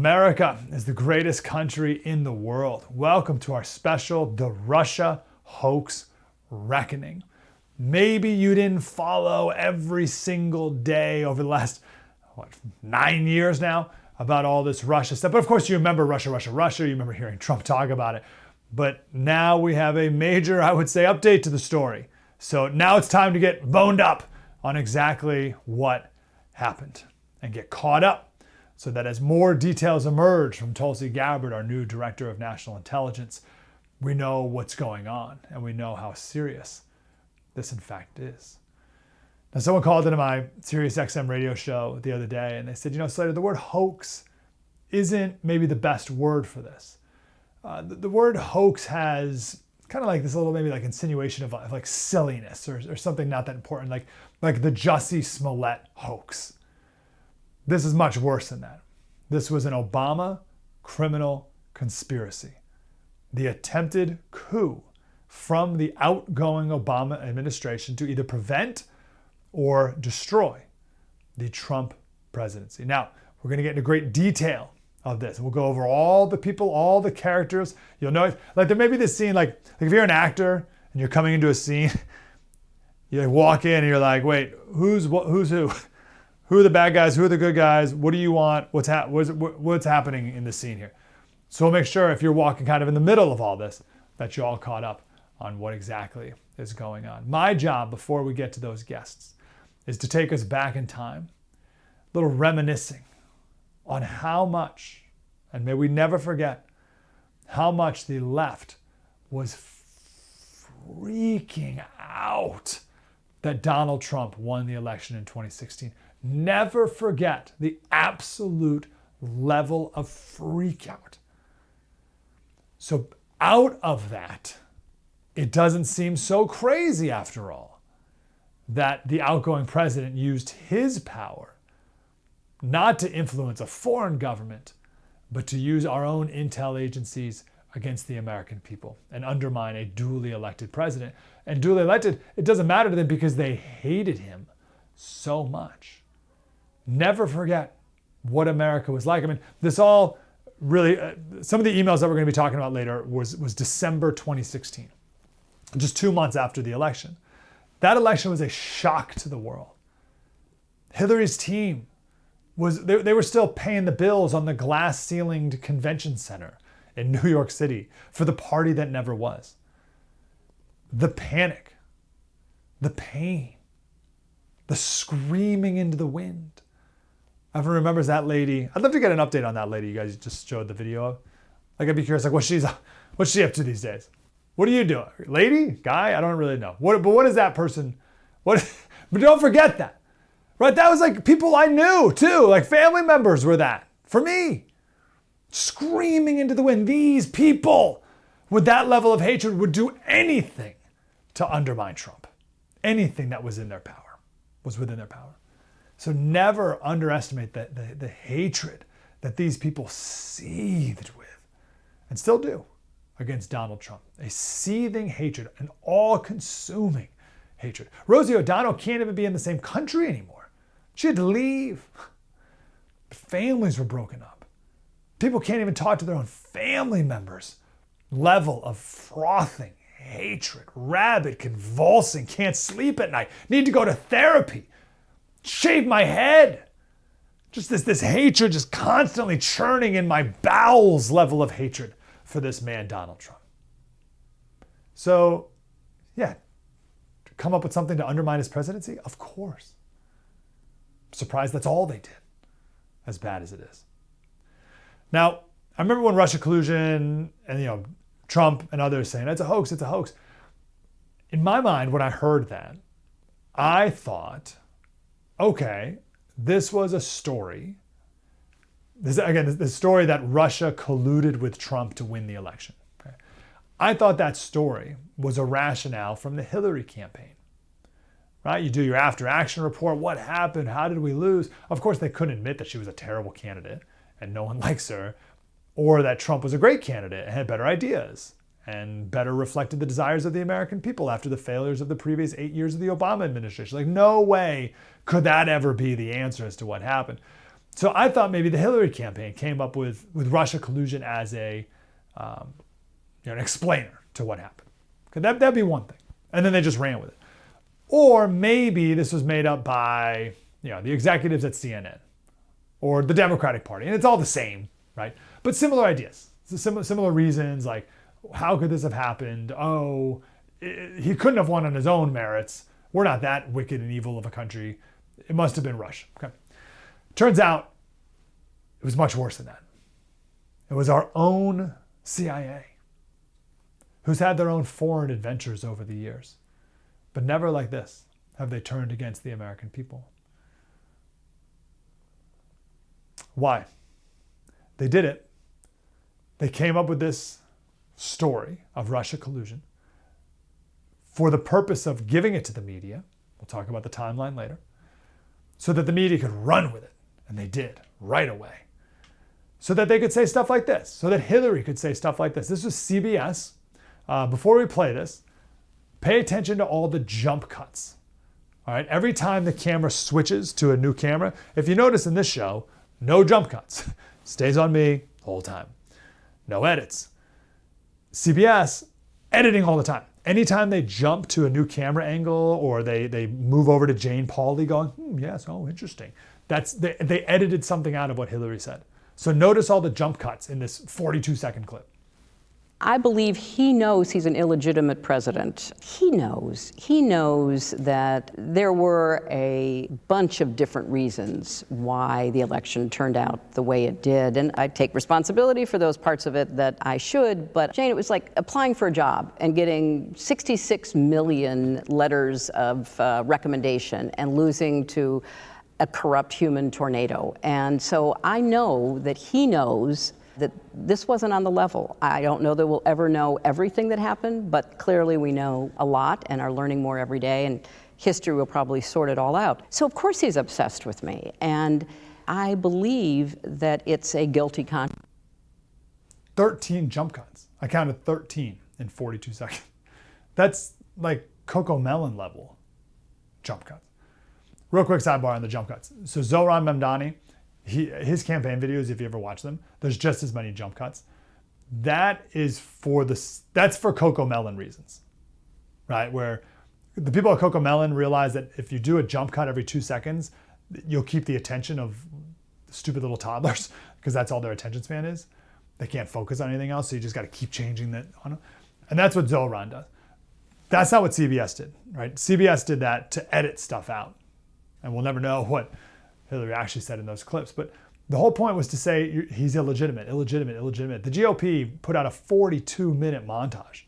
America is the greatest country in the world. Welcome to our special The Russia Hoax Reckoning. Maybe you didn't follow every single day over the last, 9 years now about all this Russia stuff. But of course you remember Russia. You remember hearing Trump talk about it. But now we have a major, I would say, update to the story. So now it's time to get boned up on exactly what happened and get caught up, so that as more details emerge from Tulsi Gabbard, our new Director of National Intelligence, we know what's going on and we know how serious this in fact is. Now, someone called into my Sirius XM radio show the other day and they said, Slater, the word hoax isn't maybe the best word for this. The word hoax has kind of like this little maybe like insinuation of like silliness or something not that important, like the Jussie Smollett hoax. This is much worse than that. This was an Obama criminal conspiracy. The attempted coup from the outgoing Obama administration to either prevent or destroy the Trump presidency. Now, we're going to get into great detail of this. We'll go over all the people, all the characters. You'll know, like there may be this scene, like if you're an actor and you're coming into a scene, you walk in and you're like, wait, who's who? Who are the bad guys? Who are the good guys? What do you want? What's happening in the scene here? So we'll make sure if you're walking kind of in the middle of all this, that you're all caught up on what exactly is going on. My job before we get to those guests is to take us back in time, a little reminiscing on how much, and may we never forget, how much the left was freaking out that Donald Trump won the election in 2016. Never forget the absolute level of freakout. So out of that, it doesn't seem so crazy after all that the outgoing president used his power not to influence a foreign government, but to use our own intel agencies against the American people and undermine a duly elected president. And duly elected, it doesn't matter to them because they hated him so much. Never forget what America was like. I mean, this all really, some of the emails that we're going to be talking about later was December 2016, just 2 months after the election. That election was a shock to the world. Hillary's team they were still paying the bills on the glass-ceilinged convention center in New York City for the party that never was. The panic, the pain, the screaming into the wind. Everyone remembers that lady. I'd love to get an update on that lady you guys just showed the video of. Like, I'd be curious, like, what's she up to these days? What are you doing? Lady? Guy? I don't really know. But what is that person? But don't forget that. Right? That was like people I knew too. Like family members were that. For me. Screaming into the wind. These people with that level of hatred would do anything to undermine Trump. Anything that was in their power was within their power. So never underestimate the hatred that these people seethed with and still do against Donald Trump. A seething hatred, an all-consuming hatred. Rosie O'Donnell can't even be in the same country anymore. She had to leave. Families were broken up. People can't even talk to their own family members. Level of frothing hatred, rabid, convulsing, can't sleep at night, need to go to therapy. Shave my head. Just this hatred just constantly churning in my bowels level of hatred for this man, Donald Trump. So, yeah, to come up with something to undermine his presidency? Of course. I'm surprised that's all they did, as bad as it is. Now, I remember when Russia collusion and, Trump and others saying, it's a hoax. In my mind, when I heard that, I thought, okay, this was a story. The story that Russia colluded with Trump to win the election. Okay? I thought that story was a rationale from the Hillary campaign. Right? You do your after action report. What happened? How did we lose? Of course, they couldn't admit that she was a terrible candidate and no one likes her, or that Trump was a great candidate and had better ideas and better reflected the desires of the American people after the failures of the previous 8 years of the Obama administration. Like, no way could that ever be the answer as to what happened. So I thought maybe the Hillary campaign came up with Russia collusion as a an explainer to what happened. Okay, that'd be one thing. And then they just ran with it. Or maybe this was made up by the executives at CNN or the Democratic Party. And it's all the same, right? But similar ideas, similar reasons, like how could this have happened? Oh, he couldn't have won on his own merits. We're not that wicked and evil of a country. It must have been Russia. Okay. Turns out it was much worse than that. It was our own CIA, who's had their own foreign adventures over the years. But never like this have they turned against the American people. Why? They did it. They came up with this story of Russia collusion for the purpose of giving it to the media. We'll talk about the timeline later. So that the media could run with it. And they did, right away. So that they could say stuff like this. So that Hillary could say stuff like this. This was CBS. Before we play this, pay attention to all the jump cuts. All right, every time the camera switches to a new camera, if you notice in this show, no jump cuts. Stays on me the whole time. No edits. CBS, editing all the time. Anytime they jump to a new camera angle or they move over to Jane Pauley going, yes, oh, interesting. They edited something out of what Hillary said. So notice all the jump cuts in this 42-second clip. I believe he knows he's an illegitimate president. He knows that there were a bunch of different reasons why the election turned out the way it did. And I take responsibility for those parts of it that I should. But Jane, it was like applying for a job and getting 66 million letters of recommendation and losing to a corrupt human tornado. And so I know that he knows that this wasn't on the level. I don't know that we'll ever know everything that happened, but clearly we know a lot and are learning more every day, and history will probably sort it all out. So of course he's obsessed with me, and I believe that it's a guilty conscience. 13 jump cuts. I counted 13 in 42 seconds. That's like Coco Melon level jump cuts. Real quick sidebar on the jump cuts. So Zohran Mamdani, his campaign videos, if you ever watch them, there's just as many jump cuts. That's for Coco Melon reasons, right? Where the people at Coco Melon realize that if you do a jump cut every 2 seconds, you'll keep the attention of stupid little toddlers because that's all their attention span is. They can't focus on anything else, so you just got to keep changing that on them. And that's what Zohran does. That's not what CBS did, right? CBS did that to edit stuff out. And we'll never know what Hillary actually said in those clips. But the whole point was to say he's illegitimate. The GOP put out a 42-minute montage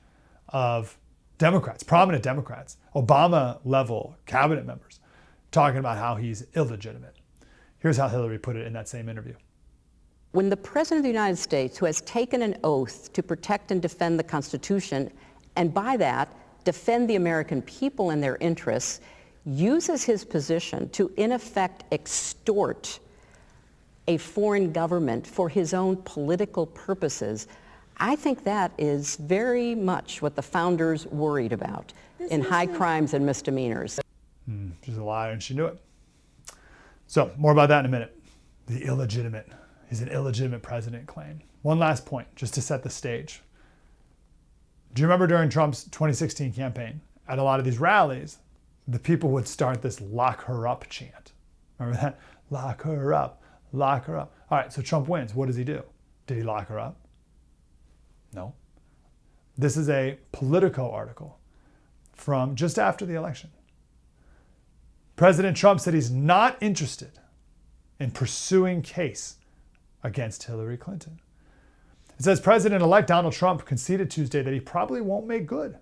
of Democrats, prominent Democrats, Obama-level cabinet members, talking about how he's illegitimate. Here's how Hillary put it in that same interview. When the President of the United States, who has taken an oath to protect and defend the Constitution, and by that, defend the American people and their interests, uses his position to, in effect, extort a foreign government for his own political purposes, I think that is very much what the founders worried about in high crimes and misdemeanors. She's a liar and she knew it. So, more about that in a minute. He's an illegitimate president claim. One last point, just to set the stage. Do you remember during Trump's 2016 campaign, at a lot of these rallies, the people would start this lock her up chant. Remember that? Lock her up, lock her up. All right, so Trump wins. What does he do? Did he lock her up? No. This is a Politico article from just after the election. President Trump said he's not interested in pursuing case against Hillary Clinton. It says President-elect Donald Trump conceded Tuesday that he probably won't make good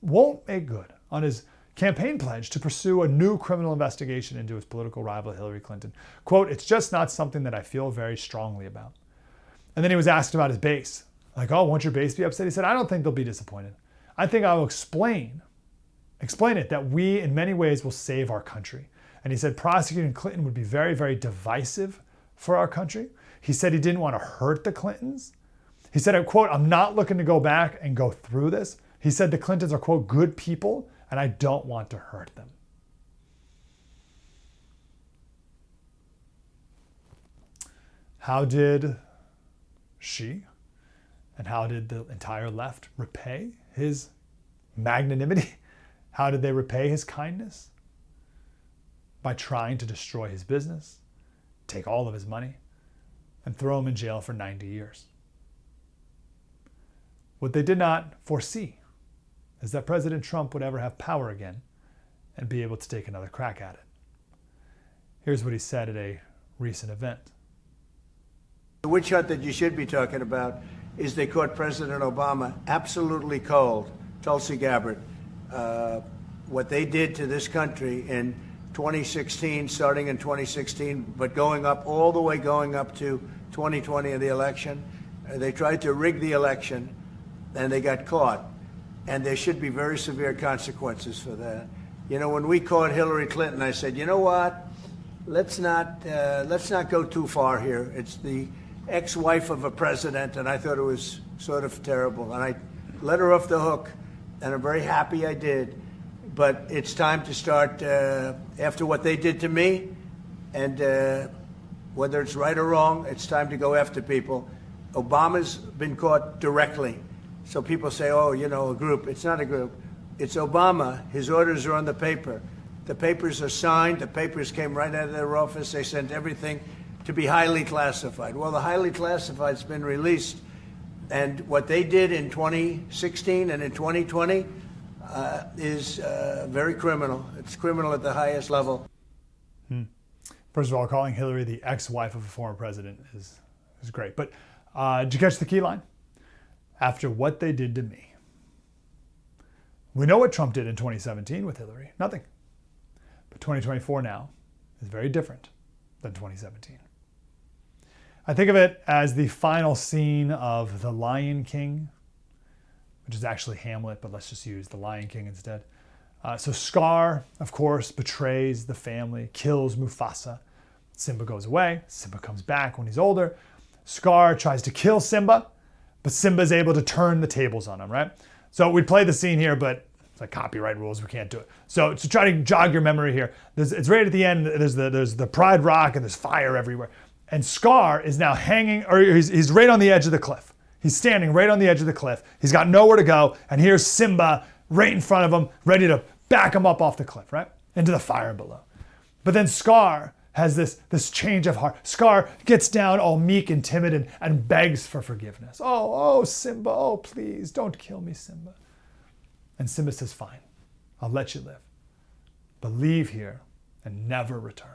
on his campaign pledge to pursue a new criminal investigation into his political rival Hillary Clinton. Quote, "It's just not something that I feel very strongly about." And then he was asked about his base. Like, oh, won't your base be upset? He said, I don't think they'll be disappointed. I think I will explain it that we in many ways will save our country. And he said prosecuting Clinton would be very, very divisive for our country. He said he didn't want to hurt the Clintons. He said, quote, "I'm not looking to go back and go through this." He said the Clintons are, quote, "good people, and I don't want to hurt them." How did she and how did the entire left repay his magnanimity? How did they repay his kindness? By trying to destroy his business, take all of his money, and throw him in jail for 90 years. What they did not foresee is that President Trump would ever have power again and be able to take another crack at it. Here's what he said at a recent event. The witch hunt that you should be talking about is they caught President Obama absolutely cold, Tulsi Gabbard. What they did to this country in 2016, starting in 2016, but going up all the way going up to 2020 of the election. They tried to rig the election and they got caught. And there should be very severe consequences for that. You know, when we caught Hillary Clinton, I said, you know what? Let's not go too far here. It's the ex-wife of a president, and I thought it was sort of terrible. And I let her off the hook, and I'm very happy I did. But it's time to start, after what they did to me, and whether it's right or wrong, it's time to go after people. Obama's been caught directly. So people say, oh, you know, a group. It's not a group. It's Obama. His orders are on the paper. The papers are signed. The papers came right out of their office. They sent everything to be highly classified. Well, the highly classified's been released. And what they did in 2016 and in 2020 is very criminal. It's criminal at the highest level. First of all, calling Hillary the ex-wife of a former president is great. But did you catch the key line? After what they did to me. We know what Trump did in 2017 with Hillary. Nothing. But 2024 now is very different than 2017. I think of it as the final scene of The Lion King, which is actually Hamlet, but let's just use The Lion King instead. So Scar, of course, betrays the family, kills Mufasa. Simba goes away. Simba comes back when he's older. Scar tries to kill Simba, but Simba's able to turn the tables on him, right? So we play the scene here, but it's like copyright rules, we can't do it. So to try to jog your memory here, it's right at the end, there's the Pride Rock and there's fire everywhere. And Scar is now hanging, or he's right on the edge of the cliff. He's standing right on the edge of the cliff. He's got nowhere to go, and here's Simba right in front of him, ready to back him up off the cliff, right? Into the fire below. But then Scar has this change of heart. Scar gets down all meek and timid and begs for forgiveness. Oh, Simba, oh, please, don't kill me, Simba. And Simba says, fine, I'll let you live. But leave here and never return.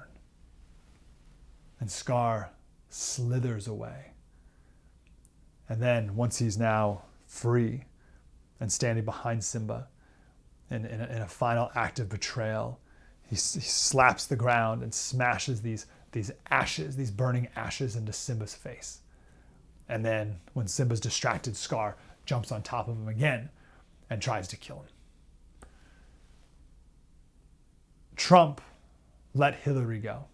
And Scar slithers away. And then once he's now free and standing behind Simba in a final act of betrayal, he slaps the ground and smashes these ashes, these burning ashes into Simba's face. And then when Simba's distracted, Scar jumps on top of him again and tries to kill him. Trump let Hillary go,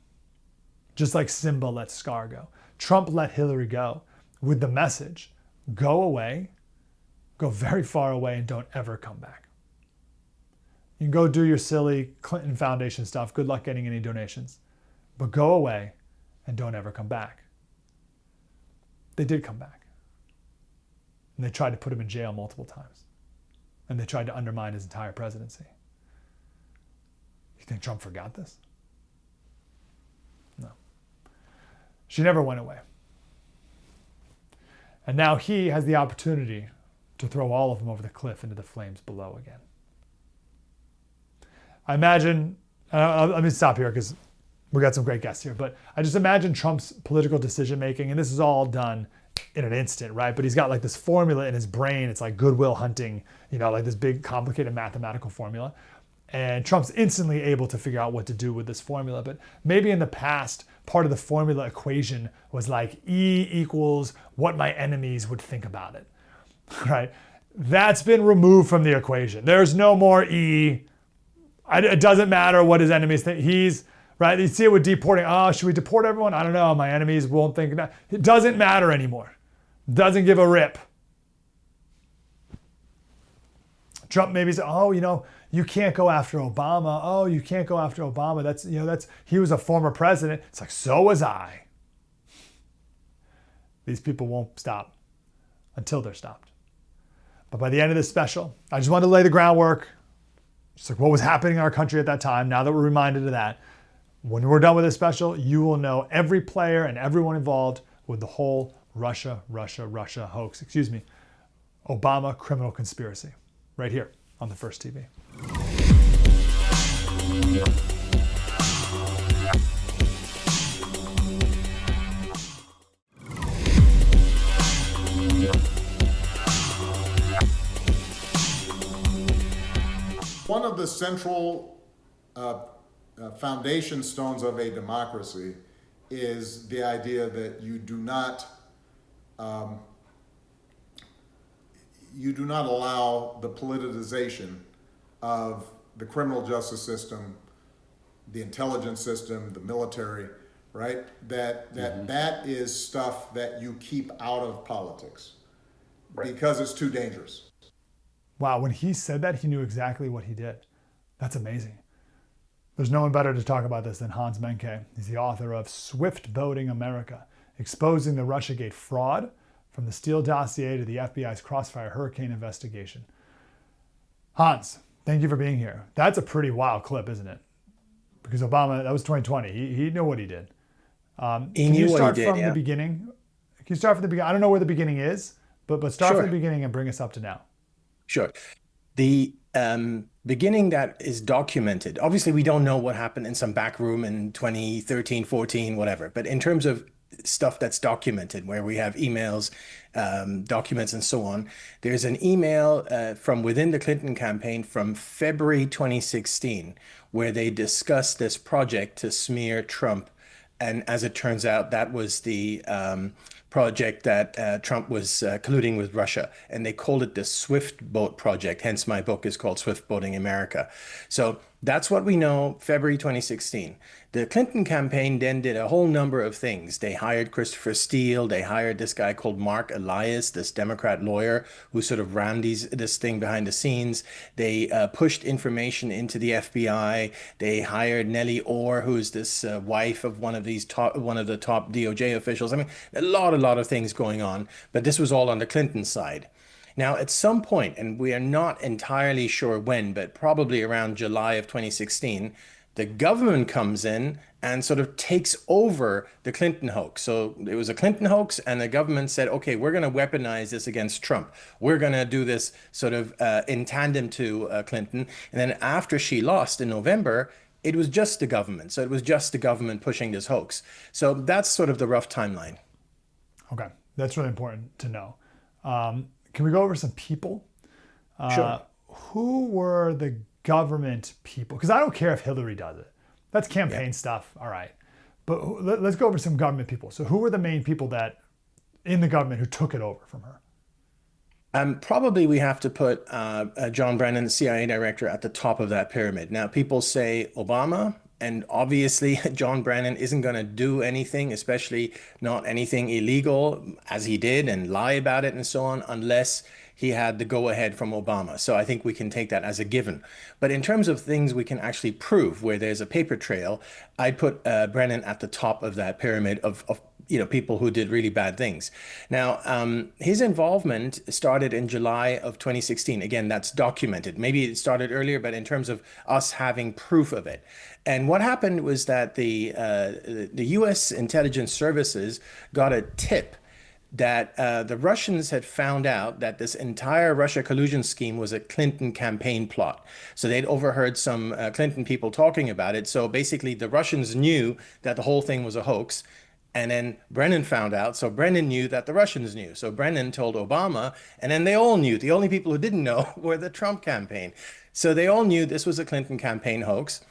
just like Simba let Scar go. Trump let Hillary go with the message, go away, go very far away, and don't ever come back. You can go do your silly Clinton Foundation stuff. Good luck getting any donations. But go away and don't ever come back. They did come back. And they tried to put him in jail multiple times. And they tried to undermine his entire presidency. You think Trump forgot this? No. She never went away. And now he has the opportunity to throw all of them over the cliff into the flames below again. I imagine, let me stop here because we got some great guests here, but I just imagine Trump's political decision making, and this is all done in an instant, right? But he's got like this formula in his brain. It's like Goodwill Hunting, you know, like this big complicated mathematical formula. And Trump's instantly able to figure out what to do with this formula. But maybe in the past, part of the formula equation was like E equals what my enemies would think about it, right? That's been removed from the equation. There's no more E. It doesn't matter what his enemies think. He's, right? You see it with deporting. Oh, should we deport everyone? I don't know. My enemies won't think that. It doesn't matter anymore. Doesn't give a rip. Trump maybe said, oh, you know, you can't go after Obama. Oh, you can't go after Obama. He was a former president. It's like, so was I. These people won't stop until they're stopped. But by the end of this special, I just wanted to lay the groundwork, just like what was happening in our country at that time. Now that we're reminded of that, when we're done with this special, you will know every player and everyone involved with the whole Russia hoax, Obama criminal conspiracy, right here on the First TV. One of the central foundation stones of a democracy is the idea that you do not allow the politicization of the criminal justice system, the intelligence system, the military, right? That is stuff that you keep out of politics, right? Because it's too dangerous. Wow, when he said that, he knew exactly what he did. That's amazing. There's no one better to talk about this than Hans Menke. He's the author of Swift Boating America, Exposing the Russiagate Fraud from the Steele Dossier to the FBI's Crossfire Hurricane Investigation. Hans, thank you for being here. That's a pretty wild clip, isn't it? Because Obama, that was 2020. He knew what he did. He knew what he did, from the beginning? Can you start from the beginning? I don't know where the beginning is, but start Sure. from the beginning and bring us up to now. Sure. The beginning that is documented, obviously we don't know what happened in some back room in 2013, 14, whatever. But in terms of stuff that's documented, where we have emails, documents, and so on, there's an email from within the Clinton campaign from February 2016, where they discussed this project to smear Trump. And as it turns out, that was the project that Trump was colluding with Russia, and they called it the Swift Boat Project. Hence, my book is called Swift Boating America. So that's what we know, February 2016. The Clinton campaign then did a whole number of things. They hired Christopher Steele. They hired this guy called Mark Elias, this Democrat lawyer who sort of ran this thing behind the scenes. They pushed information into the FBI. They hired Nellie Orr, who's this wife of one of the top DOJ officials. I mean, a lot of things going on, but this was all on the Clinton side. Now, at some point, and we are not entirely sure when, but probably around July of 2016, the government comes in and sort of takes over the Clinton hoax. So it was a Clinton hoax, and the government said, okay, we're going to weaponize this against Trump. We're going to do this sort of in tandem to Clinton. And then after she lost in November, it was just the government. So it was just the government pushing this hoax. So that's sort of the rough timeline. Okay, that's really important to know. Can we go over some people? Sure. Who were the government people? Because I don't care if Hillary does it. That's campaign stuff, all right. But let's go over some government people. So who were the main people that in the government who took it over from her? Probably we have to put John Brennan, the CIA director, at the top of that pyramid. Now, people say Obama, and obviously John Brennan isn't going to do anything, especially not anything illegal, as he did, and lie about it and so on, unless he had the go-ahead from Obama. So I think we can take that as a given. But in terms of things we can actually prove, where there's a paper trail, I'd put Brennan at the top of that pyramid of people who did really bad things. Now, his involvement started in July of 2016. Again, that's documented. Maybe it started earlier, but in terms of us having proof of it. And what happened was that the U.S. intelligence services got a tip that the Russians had found out that this entire Russia collusion scheme was a Clinton campaign plot. So they'd overheard some Clinton people talking about it. So basically the Russians knew that the whole thing was a hoax. And then Brennan found out. So Brennan knew that the Russians knew. So Brennan told Obama, and then they all knew. The only people who didn't know were the Trump campaign. So they all knew this was a Clinton campaign hoax.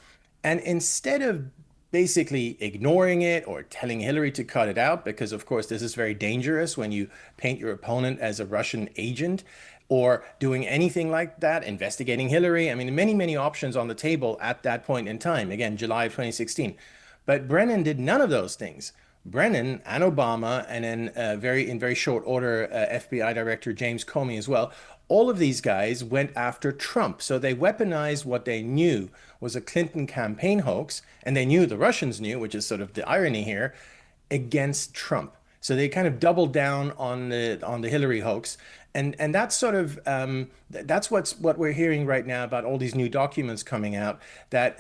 And instead of basically ignoring it or telling Hillary to cut it out, because of course this is very dangerous when you paint your opponent as a Russian agent, or doing anything like that, investigating Hillary. I mean, many options on the table at that point in time. Again, July of 2016. But Brennan did none of those things. Brennan and Obama, and then in very short order, FBI Director James Comey as well, all of these guys went after Trump. So they weaponized what they knew was a Clinton campaign hoax, and they knew the Russians knew, which is sort of the irony here, against Trump. So they kind of doubled down on the Hillary hoax, and that's sort of that's what we're hearing right now about all these new documents coming out that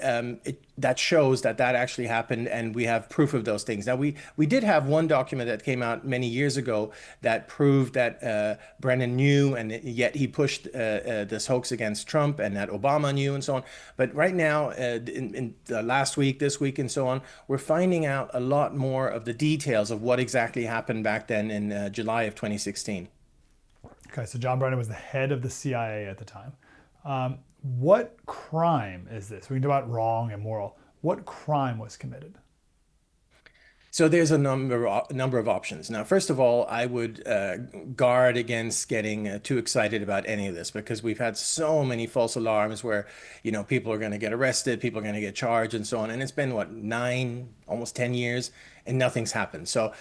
that shows that actually happened, and we have proof of those things. Now we did have one document that came out many years ago that proved that Brennan knew, and yet he pushed this hoax against Trump, and that Obama knew, and so on. But right now, in the last week, this week, and so on, we're finding out a lot more of the details of what exactly happened back then in July of 2016. Okay, so John Brennan was the head of the CIA at the time. What crime is this? We can talk about wrong, immoral. What crime was committed? So there's a number of options. Now, first of all, I would guard against getting too excited about any of this, because we've had so many false alarms where, people are going to get arrested, people are going to get charged, and so on. And it's been, what, 9, almost 10 years, and nothing's happened. So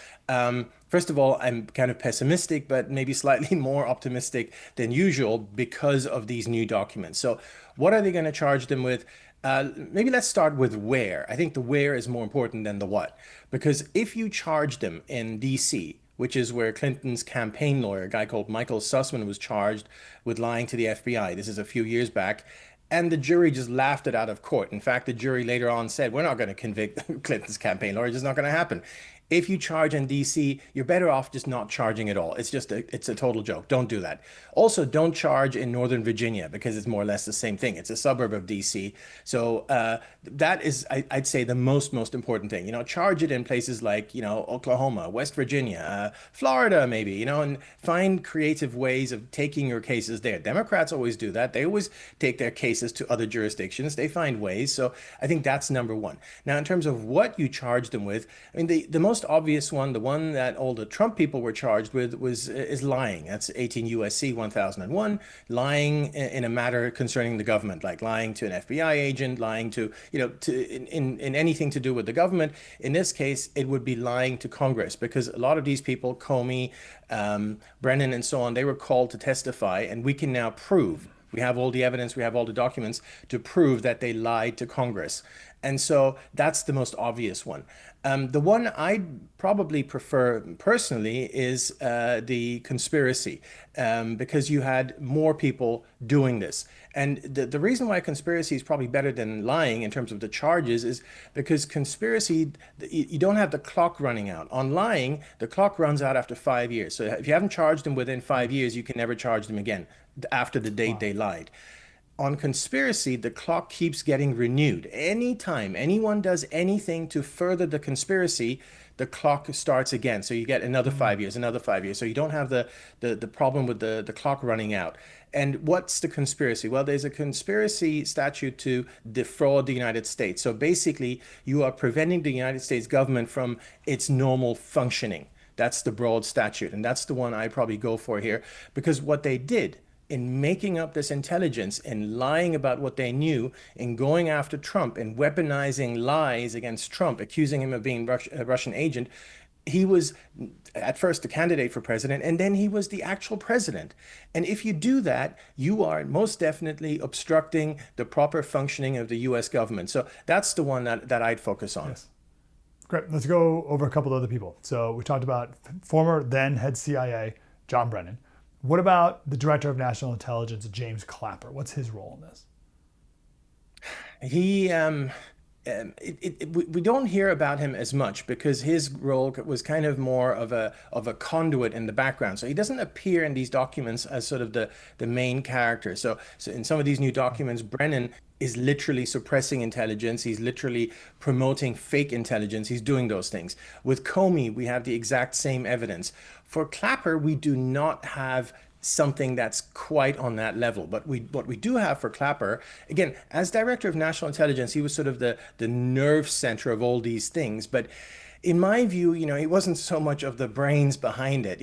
first of all, I'm kind of pessimistic, but maybe slightly more optimistic than usual because of these new documents. So what are they going to charge them with? Maybe let's start with where. I think the where is more important than the what. Because if you charge them in DC, which is where Clinton's campaign lawyer, a guy called Michael Sussman, was charged with lying to the FBI. This is a few years back. And the jury just laughed it out of court. In fact, the jury later on said, we're not going to convict Clinton's campaign lawyer. It's just not going to happen. If you charge in DC, you're better off just not charging at all. It's a total joke. Don't do that. Also, don't charge in Northern Virginia, because it's more or less the same thing. It's a suburb of DC. So that is, I'd say, the most important thing. Charge it in places like, Oklahoma, West Virginia, Florida, maybe, and find creative ways of taking your cases there. Democrats always do that. They always take their cases to other jurisdictions. They find ways. So I think that's number one. Now, in terms of what you charge them with, I mean, the most obvious one, the one that all the Trump people were charged with, is lying. That's 18 U.S.C. 1001, lying in a matter concerning the government, like lying to an FBI agent, lying to, in anything to do with the government. In this case, it would be lying to Congress, because a lot of these people, Comey, Brennan, and so on, they were called to testify, and we can now prove. We have all the evidence, we have all the documents to prove that they lied to Congress. And so that's the most obvious one. The one I'd probably prefer personally is the conspiracy, because you had more people doing this. And the reason why conspiracy is probably better than lying in terms of the charges is because conspiracy, you don't have the clock running out. On lying, the clock runs out after 5 years. So if you haven't charged them within 5 years, you can never charge them again after the date they lied. On conspiracy, the clock keeps getting renewed. Anytime anyone does anything to further the conspiracy, the clock starts again. So you get another 5 years, another 5 years. So you don't have the problem with the clock running out. And what's the conspiracy? Well, there's a conspiracy statute to defraud the United States. So basically, you are preventing the United States government from its normal functioning. That's the broad statute. And that's the one I probably go for here, because what they did in making up this intelligence and lying about what they knew, in going after Trump and weaponizing lies against Trump, accusing him of being a Russian agent, he was at first a candidate for president, and then he was the actual president. And if you do that, you are most definitely obstructing the proper functioning of the US government. So that's the one that I'd focus on. Yes. Great. Let's go over a couple of other people. So we talked about former then head CIA, John Brennan. What about the Director of National Intelligence, James Clapper? What's his role in this? He, we don't hear about him as much, because his role was kind of more of a conduit in the background. So he doesn't appear in these documents as sort of the main character. So in some of these new documents, Brennan is literally suppressing intelligence. He's literally promoting fake intelligence. He's doing those things. With Comey, we have the exact same evidence. For Clapper, we do not have something that's quite on that level. But what we do have for Clapper, again, as Director of National Intelligence, he was sort of the nerve center of all these things. But in my view, he wasn't so much of the brains behind it.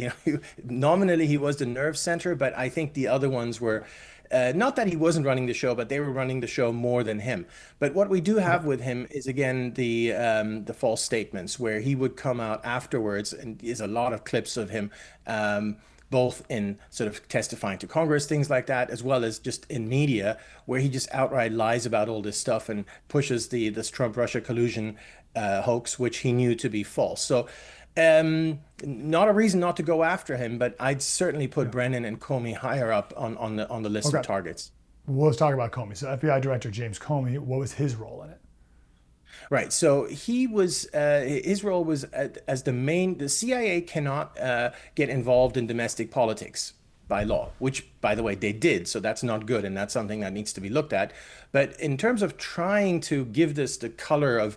Nominally, he was the nerve center, but I think the other ones were, not that he wasn't running the show, but they were running the show more than him. But what we do have with him is, again, the false statements, where he would come out afterwards, and there's a lot of clips of him, both in sort of testifying to Congress, things like that, as well as just in media, where he just outright lies about all this stuff and pushes this Trump-Russia collusion hoax, which he knew to be false. So Not a reason not to go after him, but I'd certainly put Brennan and Comey higher up on the list of Okay. targets. Well, let's talk about Comey. So FBI Director James Comey, what was his role in it? Right. So he was his role was as the main. The CIA cannot get involved in domestic politics by law, which, by the way, they did. So that's not good, and that's something that needs to be looked at. But in terms of trying to give this the color of,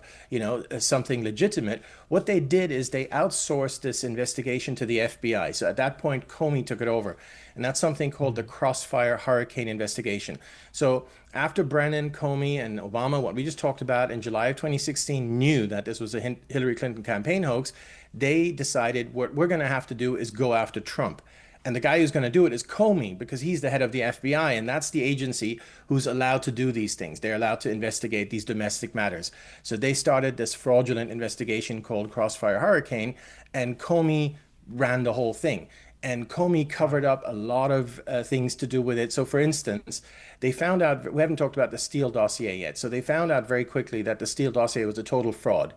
something legitimate, what they did is they outsourced this investigation to the FBI. So at that point, Comey took it over. And that's something called the Crossfire Hurricane investigation. So after Brennan, Comey, and Obama, what we just talked about in July of 2016, knew that this was a Hillary Clinton campaign hoax, they decided what we're going to have to do is go after Trump. And the guy who's going to do it is Comey, because he's the head of the FBI, and that's the agency who's allowed to do these things. They're allowed to investigate these domestic matters. So they started this fraudulent investigation called Crossfire Hurricane, and Comey ran the whole thing. And Comey covered up a lot of things to do with it. So, for instance, they found out, we haven't talked about the Steele dossier yet. So they found out very quickly that the Steele dossier was a total fraud.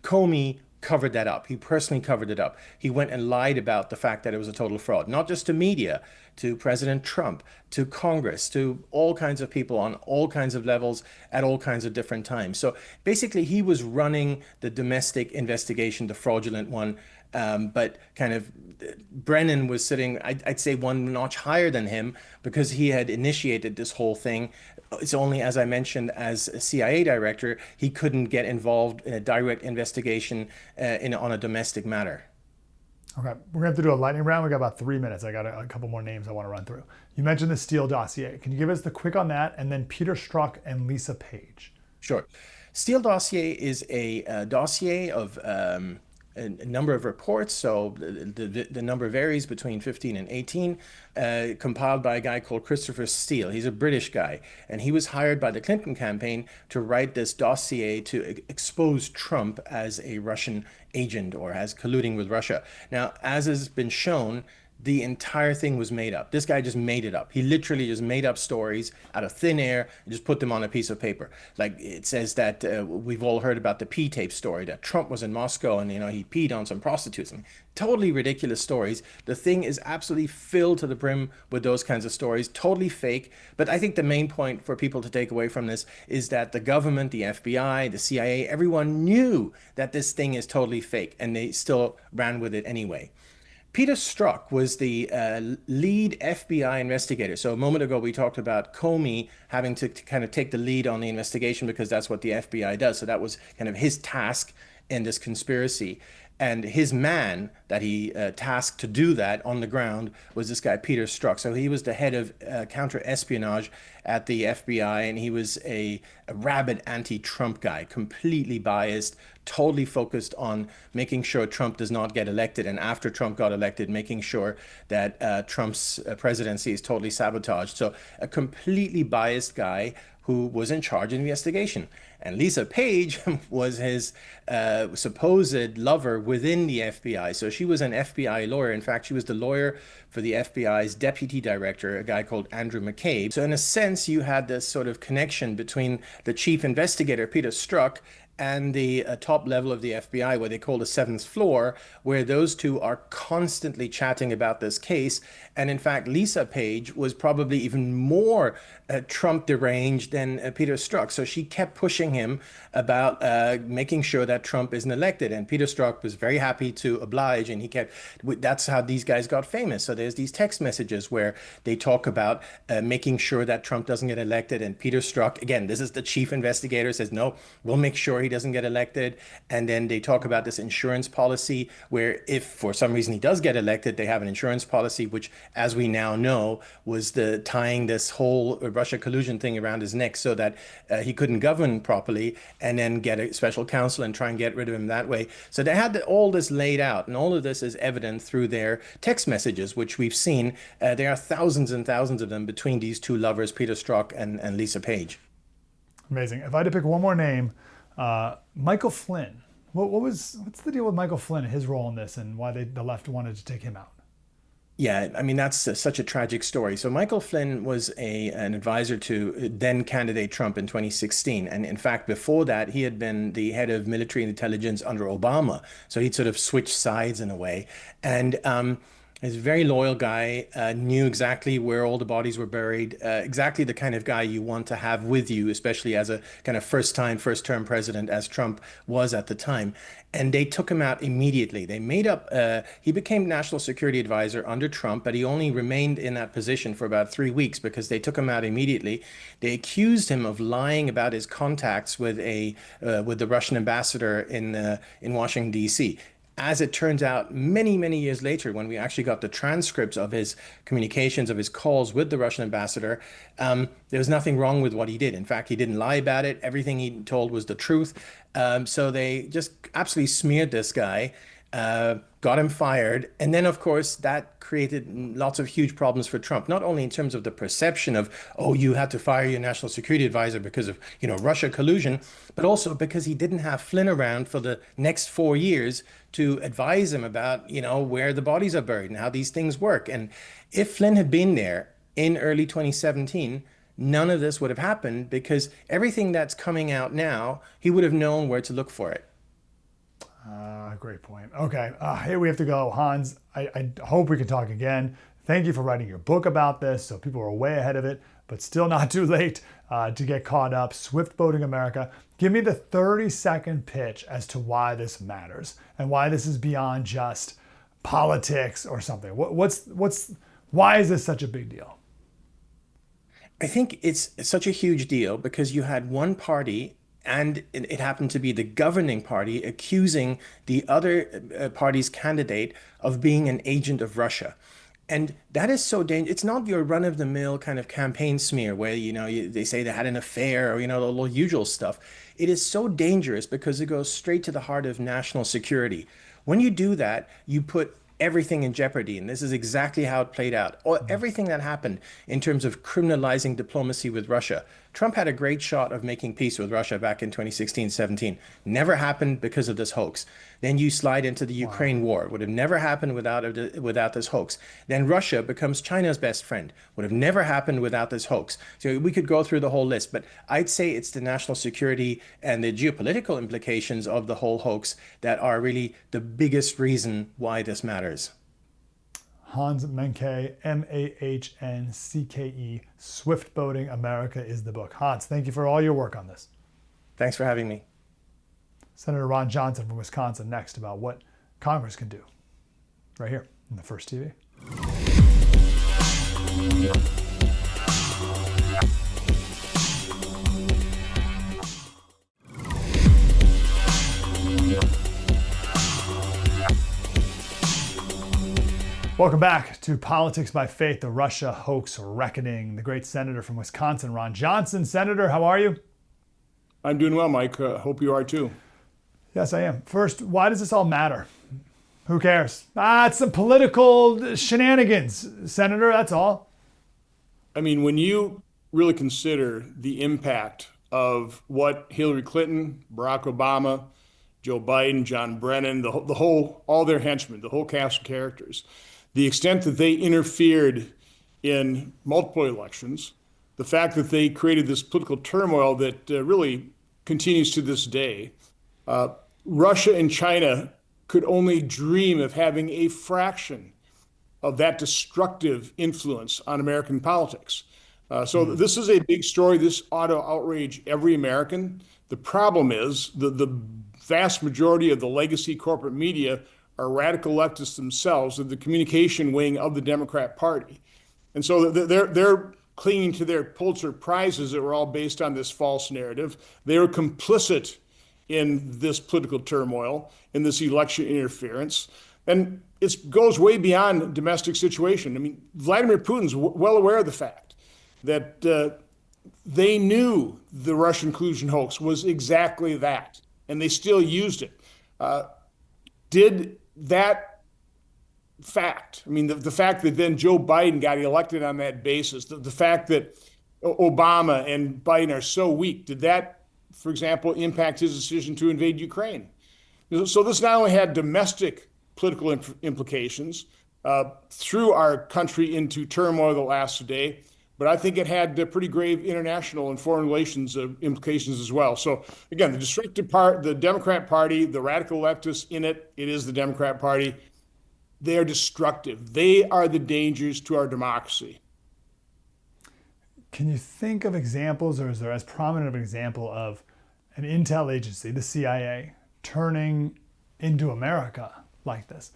Comey covered that up. He personally covered it up. He went and lied about the fact that it was a total fraud, not just to media, to President Trump, to Congress, to all kinds of people on all kinds of levels at all kinds of different times. So basically, he was running the domestic investigation, the fraudulent one. But kind of Brennan was sitting, I'd say, one notch higher than him because he had initiated this whole thing. It's only, as I mentioned, as a CIA director, he couldn't get involved in a direct investigation on a domestic matter. Okay, we're going to have to do a lightning round. We got about 3 minutes. I got a couple more names I want to run through. You mentioned the Steele dossier. Can you give us the quick on that? And then Peter Strzok and Lisa Page. Sure. Steele dossier is a dossier of a number of reports, so the number varies between 15 and 18, compiled by a guy called Christopher Steele. He's a British guy, and he was hired by the Clinton campaign to write this dossier to expose Trump as a Russian agent or as colluding with Russia. Now, as has been shown, the entire thing was made up. This guy just made it up. He literally just made up stories out of thin air and just put them on a piece of paper. Like it says that we've all heard about the pee tape story, that Trump was in Moscow and he peed on some prostitutes. And totally ridiculous stories. The thing is absolutely filled to the brim with those kinds of stories, totally fake. But I think the main point for people to take away from this is that the government, the FBI, the CIA, everyone knew that this thing is totally fake, and they still ran with it anyway. Peter Strzok was the lead FBI investigator. So a moment ago, we talked about Comey having to kind of take the lead on the investigation because that's what the FBI does. So that was kind of his task in this conspiracy. And his man that he tasked to do that on the ground was this guy, Peter Strzok. So he was the head of counter-espionage at the FBI, and he was a rabid anti-Trump guy, completely biased, totally focused on making sure Trump does not get elected, and after Trump got elected, making sure that Trump's presidency is totally sabotaged. So a completely biased guy who was in charge of the investigation. And Lisa Page was his supposed lover within the FBI. So she was an FBI lawyer. In fact, she was the lawyer for the FBI's deputy director, a guy called Andrew McCabe. So in a sense, you had this sort of connection between the chief investigator, Peter Strzok, and the top level of the FBI, what they call the seventh floor, where those two are constantly chatting about this case. And in fact, Lisa Page was probably even more Trump deranged than Peter Strzok. So she kept pushing him about making sure that Trump isn't elected. And Peter Strzok was very happy to oblige. And he kept, that's how these guys got famous. So there's these text messages where they talk about making sure that Trump doesn't get elected. And Peter Strzok, again, this is the chief investigator, says, no, we'll make sure he doesn't get elected. And then they talk about this insurance policy where if for some reason he does get elected, they have an insurance policy, which, as we now know, was the tying this whole Russia collusion thing around his neck so that he couldn't govern properly, and then get a special counsel and try and get rid of him that way. So they had all this laid out, and all of this is evident through their text messages, which we've seen. There are thousands and thousands of them between these two lovers, Peter Strzok and Lisa Page. Amazing. If I had to pick one more name, Michael Flynn. What's the deal with Michael Flynn and his role in this, and why the left wanted to take him out? Yeah, I mean, that's such a tragic story. So Michael Flynn was an advisor to then candidate Trump in 2016. And in fact, before that, he had been the head of military intelligence under Obama. So he'd sort of switched sides in a way. And he's a very loyal guy, knew exactly where all the bodies were buried, exactly the kind of guy you want to have with you, especially as a kind of first-term president, as Trump was at the time. And they took him out immediately. They made up, he became national security advisor under Trump, but he only remained in that position for about 3 weeks because they took him out immediately. They accused him of lying about his contacts with the Russian ambassador in Washington, D.C. As it turns out, many, many years later, when we actually got the transcripts of his communications, of his calls with the Russian ambassador, there was nothing wrong with what he did. In fact, he didn't lie about it. Everything he told was the truth. So they just absolutely smeared this guy, got him fired. And then, of course, that created lots of huge problems for Trump, not only in terms of the perception of, oh, you had to fire your national security advisor because of, Russia collusion, but also because he didn't have Flynn around for the next 4 years to advise him about, where the bodies are buried and how these things work. And if Flynn had been there in early 2017, none of this would have happened because everything that's coming out now, he would have known where to look for it. Great point. Okay, hey, we have to go. Hans, I hope we can talk again. Thank you for writing your book about this, so people are way ahead of it, but still not too late to get caught up. Swift Boating America. Give me the 30-second pitch as to why this matters and why this is beyond just politics or something. Why is this such a big deal? I think it's such a huge deal because you had one party, and it happened to be the governing party, accusing the other party's candidate of being an agent of Russia. And that is so dangerous. It's not your run-of-the-mill kind of campaign smear where, they say they had an affair or, the usual stuff. It is so dangerous because it goes straight to the heart of national security. When you do that, you put everything in jeopardy. And this is exactly how it played out. Everything that happened in terms of criminalizing diplomacy with Russia. Trump had a great shot of making peace with Russia back in 2016-17. Never happened because of this hoax. Then you slide into the Ukraine war. Would have never happened without this hoax. Then Russia becomes China's best friend. Would have never happened without this hoax. So we could go through the whole list, but I'd say it's the national security and the geopolitical implications of the whole hoax that are really the biggest reason why this matters. Hans Menke, Mahncke, Swift Boating America is the book. Hans, thank you for all your work on this. Thanks for having me. Senator Ron Johnson from Wisconsin next about what Congress can do. Right here in the First TV. Welcome back to Politics by Faith, the Russia hoax reckoning. The great senator from Wisconsin, Ron Johnson. Senator, how are you? I'm doing well, Mike. Hope you are too. Yes, I am. First, why does this all matter? Who cares? It's some political shenanigans, Senator, that's all. I mean, when you really consider the impact of what Hillary Clinton, Barack Obama, Joe Biden, John Brennan, all their henchmen, the whole cast of characters, the extent that they interfered in multiple elections, the fact that they created this political turmoil that really continues to this day, Russia and China could only dream of having a fraction of that destructive influence on American politics. So this is a big story. This ought to outrage every American. The problem is the vast majority of the legacy corporate media are radical leftists themselves, of the communication wing of the Democrat Party. And so they're clinging to their Pulitzer Prizes that were all based on this false narrative. They are complicit in this political turmoil, in this election interference. And it goes way beyond domestic situation. I mean, Vladimir Putin's well aware of the fact that they knew the Russian collusion hoax was exactly that, and they still used it. Did that fact, I mean, the fact that then Joe Biden got elected on that basis, the fact that Obama and Biden are so weak, did that, for example, impact his decision to invade Ukraine? So this not only had domestic political implications, threw our country into turmoil that lasts today. But I think it had pretty grave international and foreign relations implications as well. So again, the destructive part, the Democrat Party, the radical leftists in it, it is the Democrat Party. They are destructive. They are the dangers to our democracy. Can you think of examples, or is there as prominent of an example of an intel agency, the CIA, turning into America like this?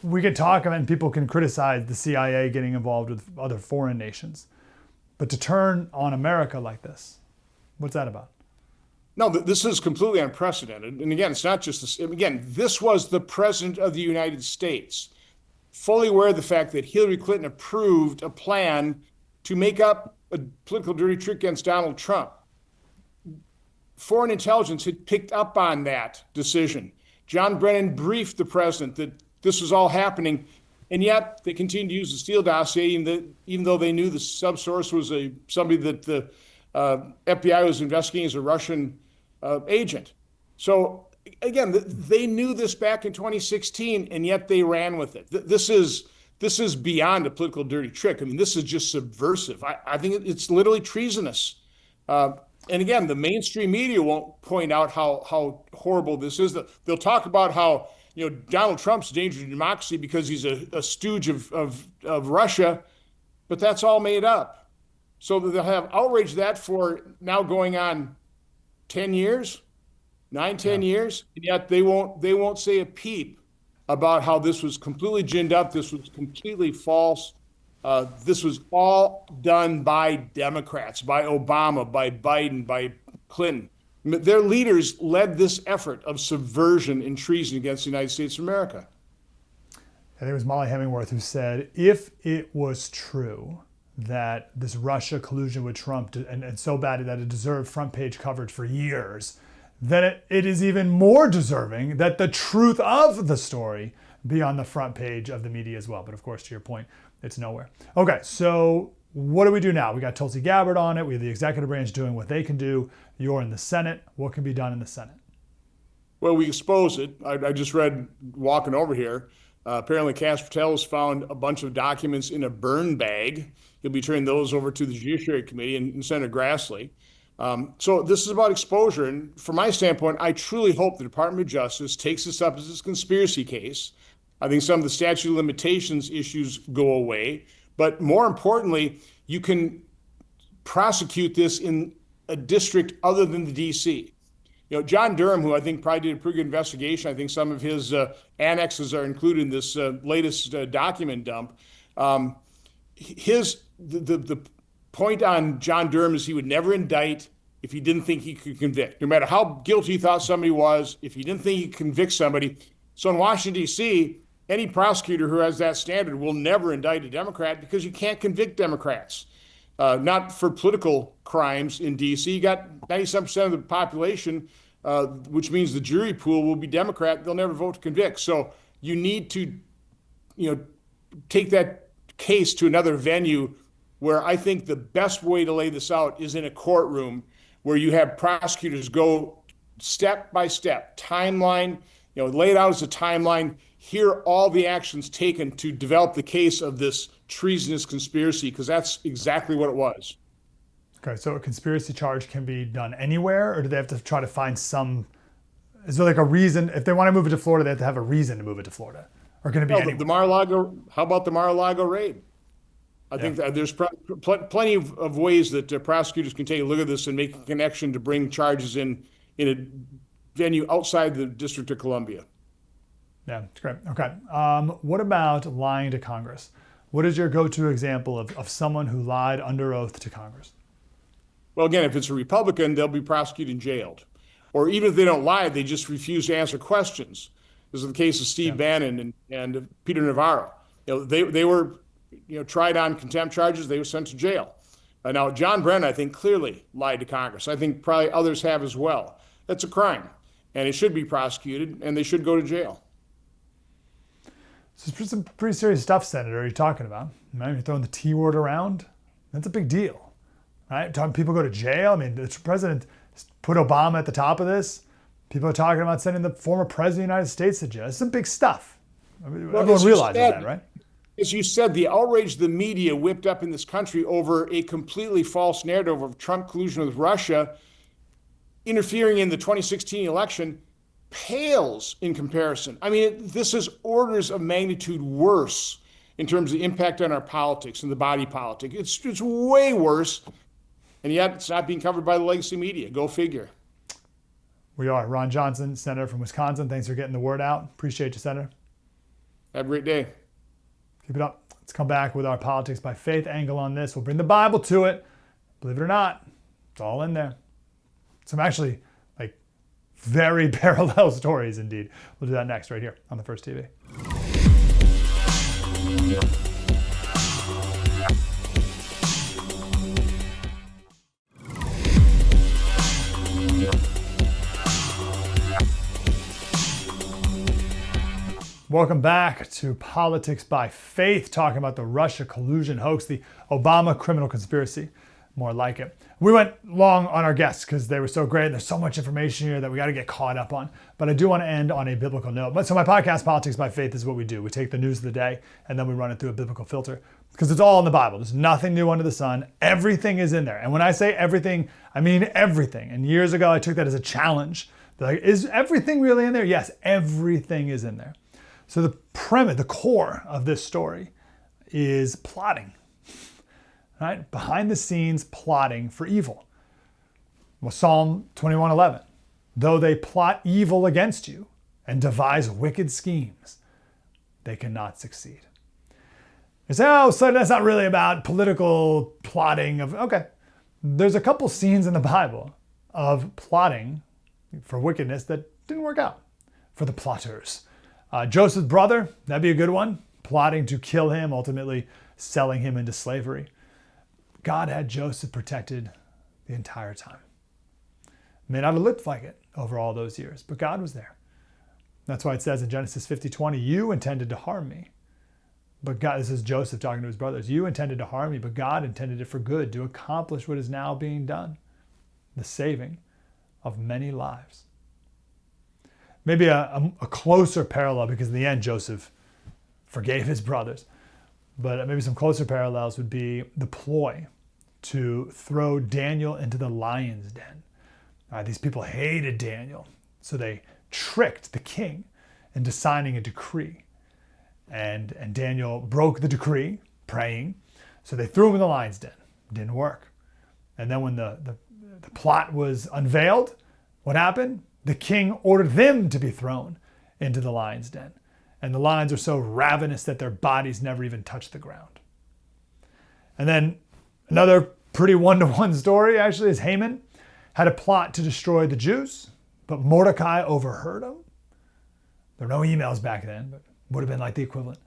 We could talk and people can criticize the CIA getting involved with other foreign nations, but to turn on America like this, what's that about? No, this is completely unprecedented. And again, it's not just this. Again, this was the president of the United States, fully aware of the fact that Hillary Clinton approved a plan to make up a political dirty trick against Donald Trump. Foreign intelligence had picked up on that decision. John Brennan briefed the president that this was all happening, and yet they continued to use the Steele dossier, even though they knew the subsource was somebody that the FBI was investigating as a Russian agent. So again, they knew this back in 2016, and yet they ran with it. This is beyond a political dirty trick. I mean, this is just subversive. I think it's literally treasonous. And again, the mainstream media won't point out how horrible this is. They'll talk about how Donald Trump's a danger to democracy because he's a stooge of Russia, but that's all made up. So they'll have outraged that for now going on 10 years, 10 years, and yet they won't say a peep about how this was completely ginned up, this was completely false. This was all done by Democrats, by Obama, by Biden, by Clinton. Their leaders led this effort of subversion and treason against the United States of America. I think it was Molly Hemingworth who said, if it was true that this Russia collusion with Trump and so bad that it deserved front page coverage for years, then it is even more deserving that the truth of the story be on the front page of the media as well. But of course, to your point, it's nowhere. Okay, so what do we do now? We got Tulsi Gabbard on it. We have the executive branch doing what they can do. You're in the Senate. What can be done in the Senate? Well, we expose it. I just read, walking over here, apparently Kash Patel has found a bunch of documents in a burn bag. He'll be turning those over to the Judiciary Committee and Senator Grassley. So this is about exposure. And from my standpoint, I truly hope the Department of Justice takes this up as a conspiracy case. I think some of the statute of limitations issues go away. But more importantly, you can prosecute this in a district other than the D.C. John Durham, who I think probably did a pretty good investigation, I think some of his annexes are included in this latest document dump. The point on John Durham is he would never indict if he didn't think he could convict. No matter how guilty he thought somebody was, if he didn't think he could convict somebody. So in Washington, D.C., any prosecutor who has that standard will never indict a Democrat because you can't convict Democrats. Not for political crimes in D.C. You got 97% of the population, which means the jury pool will be Democrat. They'll never vote to convict. So you need to, take that case to another venue where I think the best way to lay this out is in a courtroom where you have prosecutors go step by step, timeline, lay it out as a timeline, hear all the actions taken to develop the case of this treasonous conspiracy, because that's exactly what it was. Okay, so a conspiracy charge can be done anywhere, or do they have to try to find some, is there like a reason, if they want to move it to Florida, they have to have a reason to move it to Florida? Or can it be anywhere? The Mar-a-Lago, how about the Mar-a-Lago raid? I think that there's plenty of ways that prosecutors can take a look at this and make a connection to bring charges in a venue outside the District of Columbia. Yeah, it's great. Okay. What about lying to Congress? What is your go-to example of someone who lied under oath to Congress? Well, again, if it's a Republican, they'll be prosecuted and jailed. Or even if they don't lie, they just refuse to answer questions. This is the case of Steve Bannon and Peter Navarro. They were tried on contempt charges. They were sent to jail. Now, John Brennan, I think, clearly lied to Congress. I think probably others have as well. That's a crime, and it should be prosecuted, and they should go to jail. So it's some pretty serious stuff, Senator, you're talking about. You're throwing the T word around. That's a big deal, right? People go to jail. I mean, the president put Obama at the top of this. People are talking about sending the former president of the United States to jail. It's some big stuff. Everyone realizes that, right? as you said, the outrage the media whipped up in this country over a completely false narrative of Trump collusion with Russia interfering in the 2016 election pales in comparison. I mean, this is orders of magnitude worse in terms of the impact on our politics and the body politic. It's way worse, and yet it's not being covered by the legacy media. Go figure. We are. Ron Johnson, Senator from Wisconsin. Thanks for getting the word out. Appreciate you, Senator. Have a great day. Keep it up. Let's come back with our politics by faith angle on this. We'll bring the Bible to it. Believe it or not, it's all in there. Some actually very parallel stories indeed. We'll do that next right here on the First TV. Welcome back to Politics by Faith, talking about the Russia collusion hoax, the Obama criminal conspiracy, more like it. We went long on our guests because they were so great. There's so much information here that we got to get caught up on. But I do want to end on a biblical note. So my podcast, Politics by Faith, is what we do. We take the news of the day and then we run it through a biblical filter because it's all in the Bible. There's nothing new under the sun. Everything is in there. And when I say everything, I mean everything. And years ago, I took that as a challenge. Like, is everything really in there? Yes, everything is in there. So the premise, the core of this story is plotting. Right? Behind the scenes plotting for evil. Well, Psalm 21:11. Though they plot evil against you and devise wicked schemes, they cannot succeed. You say, oh, so that's not really about political plotting of, okay. There's a couple scenes in the Bible of plotting for wickedness that didn't work out for the plotters. Joseph's brother, that'd be a good one. Plotting to kill him, ultimately selling him into slavery. God had Joseph protected the entire time. May not have looked like it over all those years, but God was there. That's why it says in Genesis 50:20, you intended to harm me. But God, this is Joseph talking to his brothers, you intended to harm me, but God intended it for good, to accomplish what is now being done, the saving of many lives. Maybe a closer parallel, because in the end, Joseph forgave his brothers. But maybe some closer parallels would be the ploy to throw Daniel into the lion's den. These people hated Daniel, so they tricked the king into signing a decree. And Daniel broke the decree, praying, so they threw him in the lion's den. Didn't work. And then when the plot was unveiled, what happened? The king ordered them to be thrown into the lion's den. And the lions are so ravenous that their bodies never even touch the ground. And then another pretty one-to-one story actually is Haman had a plot to destroy the Jews, but Mordecai overheard him. There were no emails back then, but would have been like the equivalent.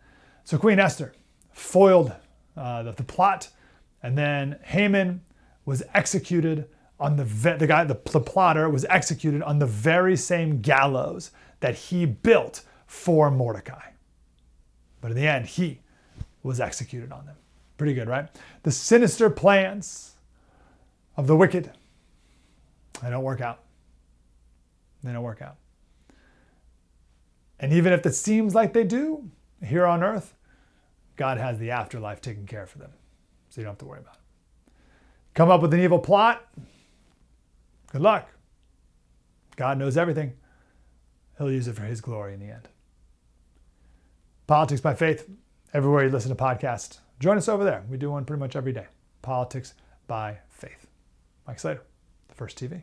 So Queen Esther foiled the plot, and then Haman was executed on the plotter was executed on the very same gallows that he built for Mordecai. But in the end, he was executed on them. Pretty good, right? The sinister plans of the wicked, they don't work out. They don't work out. And even if it seems like they do here on earth, God has the afterlife taken care of for them. So you don't have to worry about it. Come up with an evil plot, good luck. God knows everything. He'll use it for his glory in the end. Politics by Faith, everywhere you listen to podcasts. Join us over there. We do one pretty much every day. Politics by Faith. Mike Slater, the First TV.